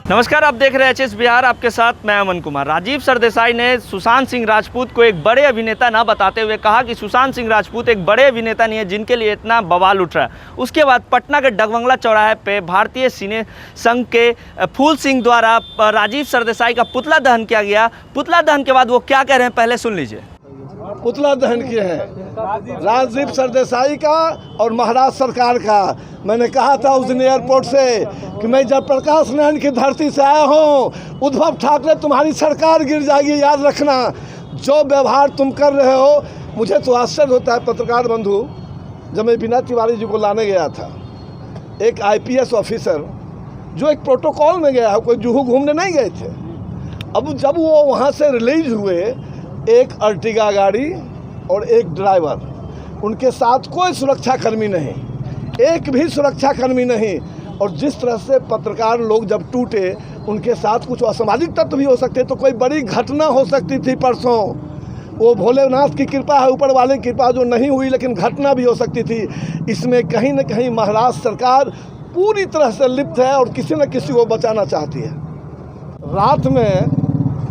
नमस्कार, आप देख रहे हैं एचएस बिहार। आपके साथ मैं अमन कुमार। राजीव सरदेसाई ने सुशांत सिंह राजपूत को एक बड़े अभिनेता न बताते हुए कहा कि सुशांत सिंह राजपूत एक बड़े अभिनेता नहीं है जिनके लिए इतना बवाल उठ रहा है। उसके बाद पटना के डगबंगला चौराहे पे भारतीय सिने संघ के फूल सिंह द्वारा राजीव सरदेसाई का पुतला दहन किया गया। पुतला दहन के बाद वो क्या कह रहे हैं, पहले सुन लीजिए। पुतला दहन किए हैं राजीव सरदेसाई का और महाराष्ट्र सरकार का। मैंने कहा था उस दिन एयरपोर्ट से कि मैं जयप्रकाश नारायण की धरती से आया हूँ, उद्धव ठाकरे तुम्हारी सरकार गिर जाएगी, याद रखना। जो व्यवहार तुम कर रहे हो, मुझे तो आश्चर्य होता है पत्रकार बंधु। जब मैं विनय तिवारी जी को लाने गया था, एक IPS ऑफिसर जो एक प्रोटोकॉल में गया है, कोई जुहू घूमने नहीं गए थे। अब जब वो वहाँ से रिलीज हुए, एक अर्टिगा गाड़ी और एक ड्राइवर, उनके साथ कोई सुरक्षाकर्मी नहीं, एक भी सुरक्षाकर्मी नहीं। और जिस तरह से पत्रकार लोग जब टूटे, उनके साथ कुछ असामाजिक तत्व भी हो सकते, तो कोई बड़ी घटना हो सकती थी परसों। वो भोलेनाथ की कृपा है, ऊपर वाले की कृपा, जो नहीं हुई, लेकिन घटना भी हो सकती थी। इसमें कहीं न कहीं महाराष्ट्र सरकार पूरी तरह से लिप्त है और किसी न किसी को बचाना चाहती है। रात में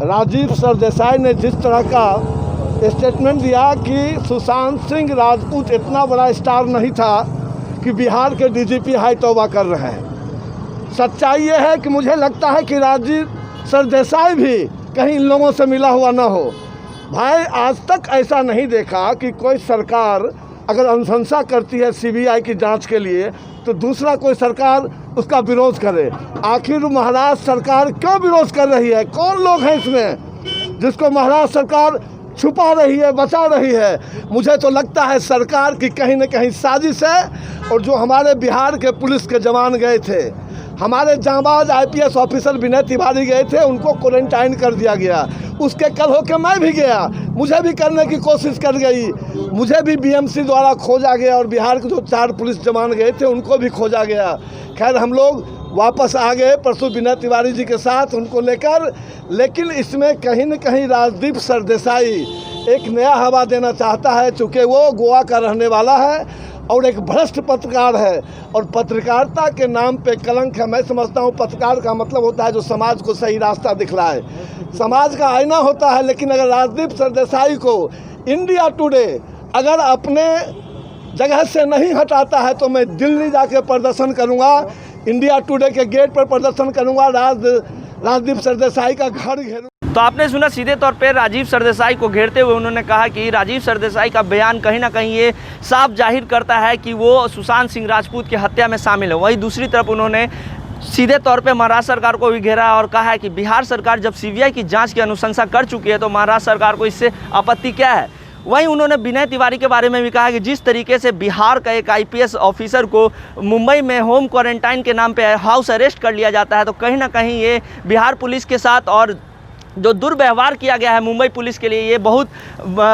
राजीव सरदेसाई ने जिस तरह का स्टेटमेंट दिया कि सुशांत सिंह राजपूत इतना बड़ा स्टार नहीं था कि बिहार के DGP हाई तौबा कर रहे हैं। सच्चाई ये है कि मुझे लगता है कि राजीव सरदेसाई भी कहीं इन लोगों से मिला हुआ ना हो। भाई, आज तक ऐसा नहीं देखा कि कोई सरकार अगर अनुशंसा करती है CBI की जांच के लिए, तो दूसरा कोई सरकार उसका विरोध करे। आखिर महाराष्ट्र सरकार क्यों विरोध कर रही है? कौन लोग हैं इसमें जिसको महाराष्ट्र सरकार छुपा रही है, बचा रही है? मुझे तो लगता है सरकार की कहीं न कहीं साजिश है। और जो हमारे बिहार के पुलिस के जवान गए थे, हमारे जांबाज IPS ऑफिसर विनय तिवारी गए थे, उनको क्वारंटाइन कर दिया गया। उसके कल होकर मैं भी गया, मुझे भी करने की कोशिश कर गई, मुझे भी BMC द्वारा खोजा गया। और बिहार के जो 4 पुलिस जवान गए थे, उनको भी खोजा गया। खैर, हम लोग वापस आ गए परसों विनय तिवारी जी के साथ उनको लेकर। लेकिन इसमें कहीं न कहीं राजदीप सरदेसाई एक नया हवा देना चाहता है, चूँकि वो गोवा का रहने वाला है और एक भ्रष्ट पत्रकार है। और पत्रकारिता के नाम पे कलंक है। मैं समझता हूँ पत्रकार का मतलब होता है जो समाज को सही रास्ता दिखलाए, समाज का आईना होता है। लेकिन अगर राजदीप सरदेसाई को इंडिया टुडे अगर अपने जगह से नहीं हटाता है, तो मैं दिल्ली जाके प्रदर्शन करूँगा, इंडिया टुडे के गेट पर प्रदर्शन करूँगा, राजदीप सरदेसाई का घर घेरूँ। तो आपने सुना, सीधे तौर पे राजीव सरदेसाई को घेरते हुए उन्होंने कहा कि राजीव सरदेसाई का बयान कहीं ना कहीं ये साफ जाहिर करता है कि वो सुशांत सिंह राजपूत की हत्या में शामिल है। वहीं दूसरी तरफ उन्होंने सीधे तौर पे महाराष्ट्र सरकार को भी घेरा और कहा है कि बिहार सरकार जब CBI की जांच की अनुशंसा कर चुकी है, तो महाराष्ट्र सरकार को इससे आपत्ति क्या है। वहीं उन्होंने विनय तिवारी के बारे में भी कहा कि जिस तरीके से बिहार का एक IPS ऑफिसर को मुंबई में होम क्वारंटाइन के नाम पे हाउस अरेस्ट कर लिया जाता है, तो कहीं ना कहीं ये बिहार पुलिस के साथ और जो दुर्व्यवहार किया गया है मुंबई पुलिस के लिए, ये बहुत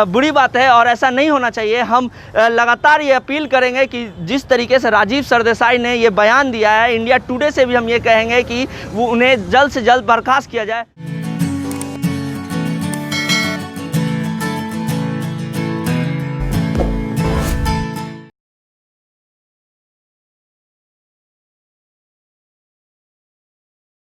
बुरी बात है और ऐसा नहीं होना चाहिए। हम लगातार ये अपील करेंगे कि जिस तरीके से राजीव सरदेसाई ने ये बयान दिया है, इंडिया टुडे से भी हम ये कहेंगे कि वो उन्हें जल्द से जल्द बर्खास्त किया जाए।